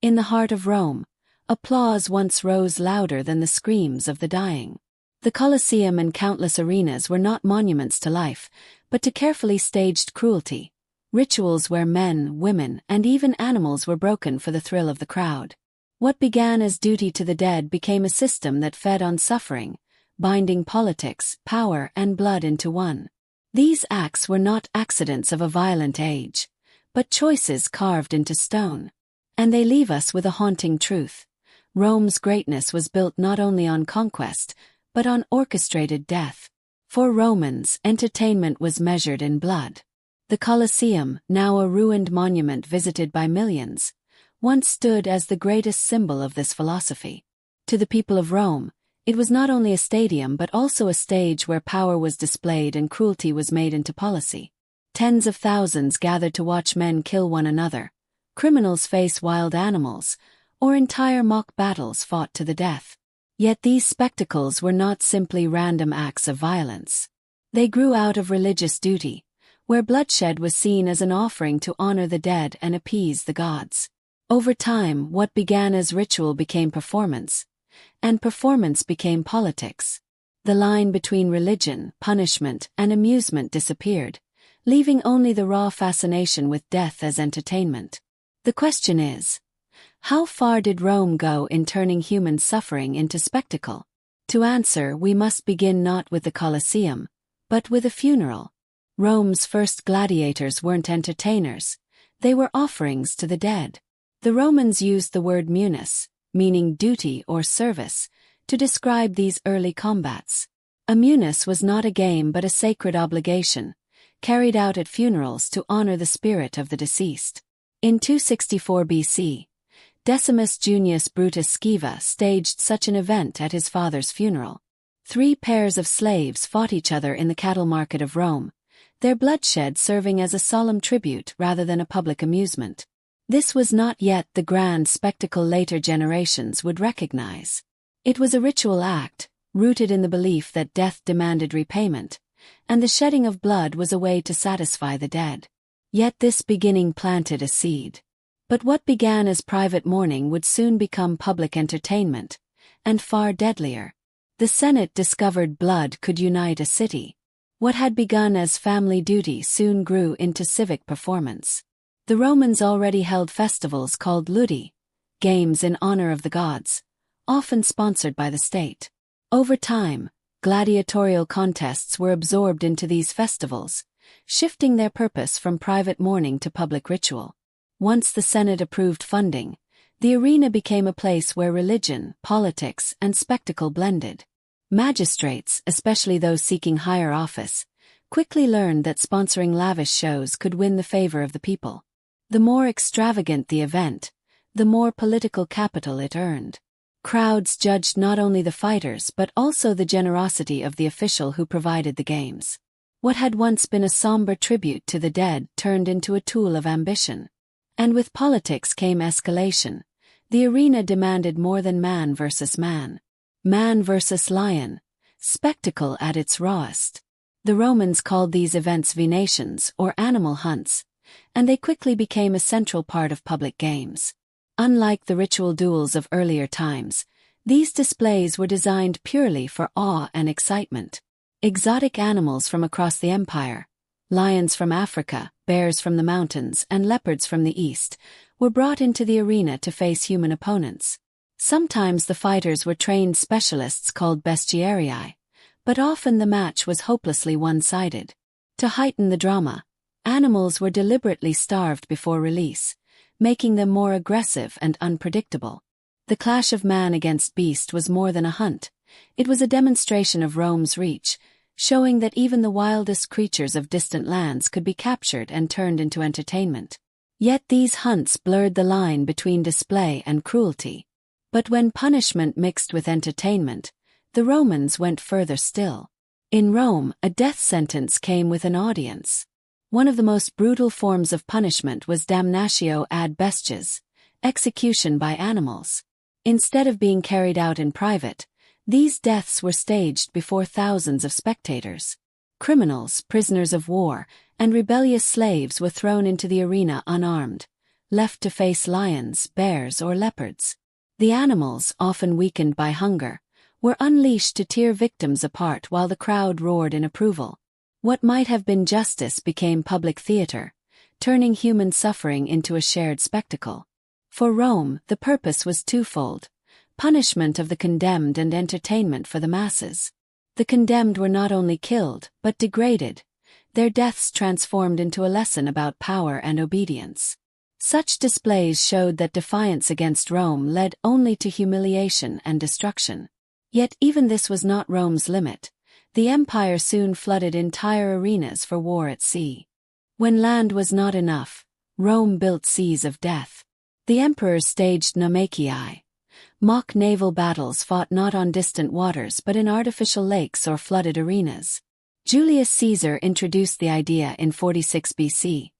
In the heart of Rome, applause once rose louder than the screams of the dying. The Colosseum and countless arenas were not monuments to life, but to carefully staged cruelty, rituals where men, women, and even animals were broken for the thrill of the crowd. What began as duty to the dead became a system that fed on suffering, binding politics, power, and blood into one. These acts were not accidents of a violent age, but choices carved into stone. And they leave us with a haunting truth. Rome's greatness was built not only on conquest, but on orchestrated death. For Romans, entertainment was measured in blood. The Colosseum, now a ruined monument visited by millions, once stood as the greatest symbol of this philosophy. To the people of Rome, it was not only a stadium but also a stage where power was displayed and cruelty was made into policy. Tens of thousands gathered to watch men kill one another, criminals face wild animals, or entire mock battles fought to the death. Yet these spectacles were not simply random acts of violence. They grew out of religious duty, where bloodshed was seen as an offering to honor the dead and appease the gods. Over time, what began as ritual became performance, and performance became politics. The line between religion, punishment, and amusement disappeared, leaving only the raw fascination with death as entertainment. The question is, how far did Rome go in turning human suffering into spectacle? To answer, we must begin not with the Colosseum, but with a funeral. Rome's first gladiators weren't entertainers, they were offerings to the dead. The Romans used the word munus, meaning duty or service, to describe these early combats. A munus was not a game but a sacred obligation, carried out at funerals to honor the spirit of the deceased. In 264 BC, Decimus Junius Brutus Scaeva staged such an event at his father's funeral. 3 pairs of slaves fought each other in the cattle market of Rome, their bloodshed serving as a solemn tribute rather than a public amusement. This was not yet the grand spectacle later generations would recognize. It was a ritual act, rooted in the belief that death demanded repayment, and the shedding of blood was a way to satisfy the dead. Yet this beginning planted a seed. But what began as private mourning would soon become public entertainment, and far deadlier. The Senate discovered blood could unite a city. What had begun as family duty soon grew into civic performance. The Romans already held festivals called ludi, games in honor of the gods, often sponsored by the state. Over time, gladiatorial contests were absorbed into these festivals, shifting their purpose from private mourning to public ritual. Once the Senate approved funding, the arena became a place where religion, politics, and spectacle blended. Magistrates, especially those seeking higher office, quickly learned that sponsoring lavish shows could win the favor of the people. The more extravagant the event, the more political capital it earned. Crowds judged not only the fighters but also the generosity of the official who provided the games. What had once been a somber tribute to the dead turned into a tool of ambition. And with politics came escalation. The arena demanded more than man versus man versus lion, spectacle at its rawest. The Romans called these events venations or animal hunts, and they quickly became a central part of public games. Unlike the ritual duels of earlier times, these displays were designed purely for awe and excitement. Exotic animals from across the empire, lions from Africa, bears from the mountains, and leopards from the east, were brought into the arena to face human opponents. Sometimes the fighters were trained specialists called bestiarii, but often the match was hopelessly one-sided. To heighten the drama, animals were deliberately starved before release, making them more aggressive and unpredictable. The clash of man against beast was more than a hunt. It was a demonstration of Rome's reach, showing that even the wildest creatures of distant lands could be captured and turned into entertainment. Yet these hunts blurred the line between display and cruelty. But when punishment mixed with entertainment, the Romans went further still. In Rome, a death sentence came with an audience. One of the most brutal forms of punishment was damnatio ad bestias, execution by animals. Instead of being carried out in private, these deaths were staged before thousands of spectators. Criminals, prisoners of war, and rebellious slaves were thrown into the arena unarmed, left to face lions, bears, or leopards. The animals, often weakened by hunger, were unleashed to tear victims apart while the crowd roared in approval. What might have been justice became public theater, turning human suffering into a shared spectacle. For Rome, the purpose was twofold: punishment of the condemned and entertainment for the masses. The condemned were not only killed, but degraded, their deaths transformed into a lesson about power and obedience. Such displays showed that defiance against Rome led only to humiliation and destruction. Yet even this was not Rome's limit. The empire soon flooded entire arenas for war at sea. When land was not enough, Rome built seas of death. The emperors staged naumachii, mock naval battles fought not on distant waters but in artificial lakes or flooded arenas. Julius Caesar introduced the idea in 46 BC,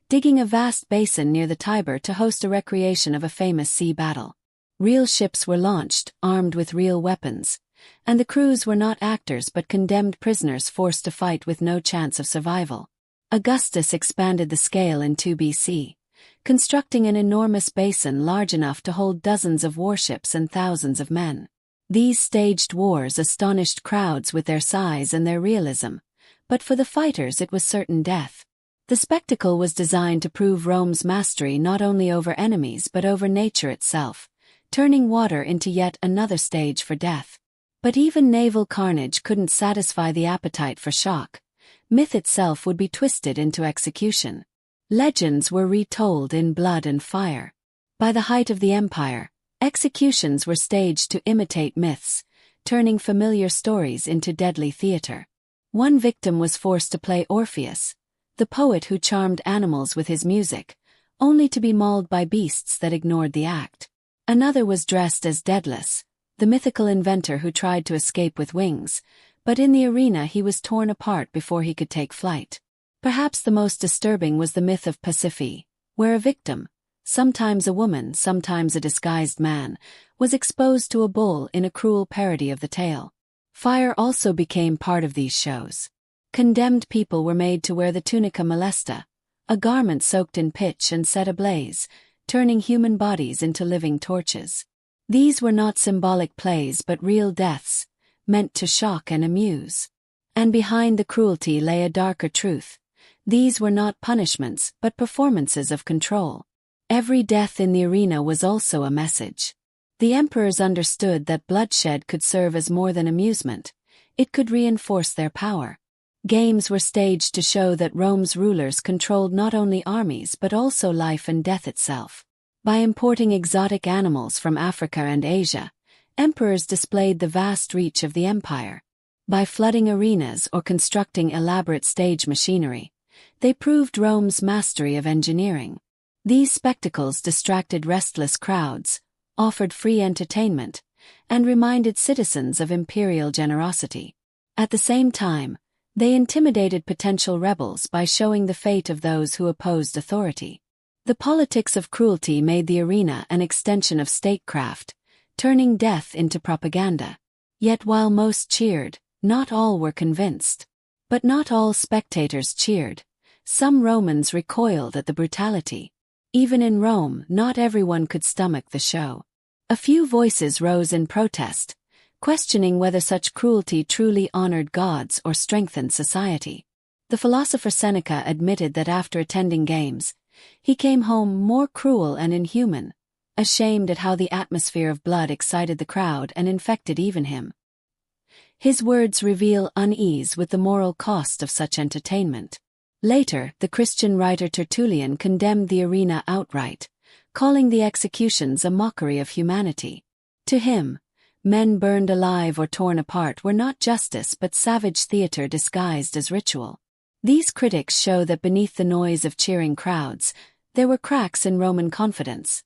digging a vast basin near the Tiber to host a recreation of a famous sea battle. Real ships were launched, armed with real weapons, and the crews were not actors but condemned prisoners forced to fight with no chance of survival. Augustus expanded the scale in 2 BC, constructing an enormous basin large enough to hold dozens of warships and thousands of men. These staged wars astonished crowds with their size and their realism, but for the fighters it was certain death. The spectacle was designed to prove Rome's mastery not only over enemies but over nature itself, turning water into yet another stage for death. But even naval carnage couldn't satisfy the appetite for shock. Myth itself would be twisted into execution. Legends were retold in blood and fire. By the height of the empire, executions were staged to imitate myths, turning familiar stories into deadly theater. One victim was forced to play Orpheus, the poet who charmed animals with his music, only to be mauled by beasts that ignored the act. Another was dressed as Daedalus, the mythical inventor who tried to escape with wings, but in the arena he was torn apart before he could take flight. Perhaps the most disturbing was the myth of Pasiphae, where a victim, sometimes a woman, sometimes a disguised man, was exposed to a bull in a cruel parody of the tale. Fire also became part of these shows. Condemned people were made to wear the tunica molesta, a garment soaked in pitch and set ablaze, turning human bodies into living torches. These were not symbolic plays but real deaths, meant to shock and amuse. And behind the cruelty lay a darker truth. These were not punishments but performances of control. Every death in the arena was also a message. The emperors understood that bloodshed could serve as more than amusement. It could reinforce their power. Games were staged to show that Rome's rulers controlled not only armies but also life and death itself. By importing exotic animals from Africa and Asia, emperors displayed the vast reach of the empire. By flooding arenas or constructing elaborate stage machinery, they proved Rome's mastery of engineering. These spectacles distracted restless crowds, offered free entertainment, and reminded citizens of imperial generosity. At the same time, they intimidated potential rebels by showing the fate of those who opposed authority. The politics of cruelty made the arena an extension of statecraft, turning death into propaganda. Yet while most cheered, not all were convinced. But not all spectators cheered. Some Romans recoiled at the brutality. Even in Rome, not everyone could stomach the show. A few voices rose in protest, questioning whether such cruelty truly honored gods or strengthened society. The philosopher Seneca admitted that after attending games, he came home more cruel and inhuman, ashamed at how the atmosphere of blood excited the crowd and infected even him. His words reveal unease with the moral cost of such entertainment. Later, the Christian writer Tertullian condemned the arena outright, calling the executions a mockery of humanity. To him, men burned alive or torn apart were not justice but savage theater disguised as ritual. These critics show that beneath the noise of cheering crowds, there were cracks in Roman confidence.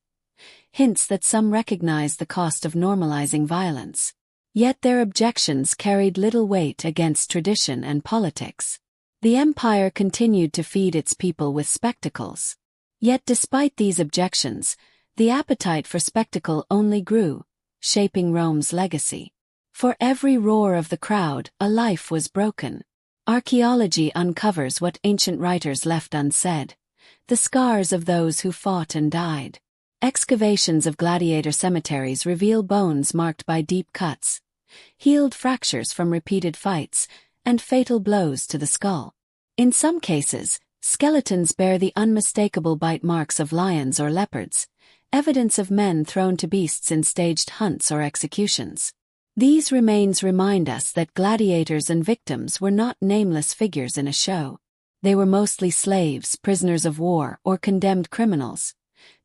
Hints that some recognized the cost of normalizing violence. Yet their objections carried little weight against tradition and politics. The empire continued to feed its people with spectacles. Yet despite these objections, the appetite for spectacle only grew, shaping Rome's legacy. For every roar of the crowd, a life was broken. Archaeology uncovers what ancient writers left unsaid. the scars of those who fought and died. Excavations of gladiator cemeteries reveal bones marked by deep cuts, healed fractures from repeated fights, and fatal blows to the skull. In some cases, skeletons bear the unmistakable bite marks of lions or leopards, evidence of men thrown to beasts in staged hunts or executions. These remains remind us that gladiators and victims were not nameless figures in a show. They were mostly slaves, prisoners of war, or condemned criminals,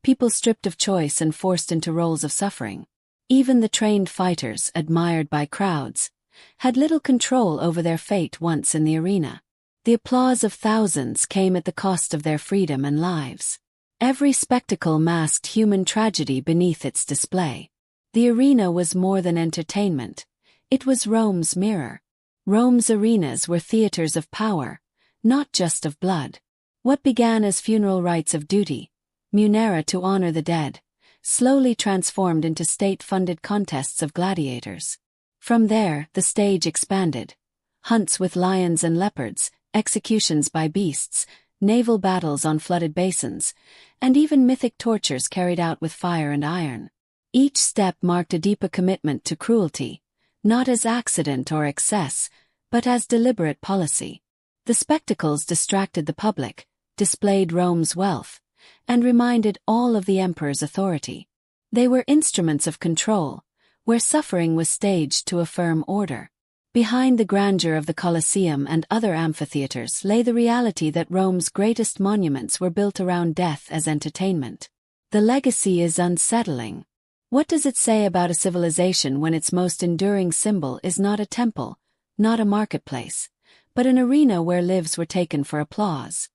people stripped of choice and forced into roles of suffering. Even the trained fighters, admired by crowds, had little control over their fate once in the arena. The applause of thousands came at the cost of their freedom and lives. Every spectacle masked human tragedy beneath its display. The arena was more than entertainment. It was Rome's mirror. Rome's arenas were theaters of power, not just of blood. What began as funeral rites of duty, munera to honor the dead, slowly transformed into state-funded contests of gladiators. From there, the stage expanded. Hunts with lions and leopards, executions by beasts, naval battles on flooded basins, and even mythic tortures carried out with fire and iron. Each step marked a deeper commitment to cruelty, not as accident or excess, but as deliberate policy. The spectacles distracted the public, displayed Rome's wealth, and reminded all of the emperor's authority. They were instruments of control, where suffering was staged to affirm order. Behind the grandeur of the Colosseum and other amphitheaters lay the reality that Rome's greatest monuments were built around death as entertainment. The legacy is unsettling. What does it say about a civilization when its most enduring symbol is not a temple, not a marketplace, but an arena where lives were taken for applause?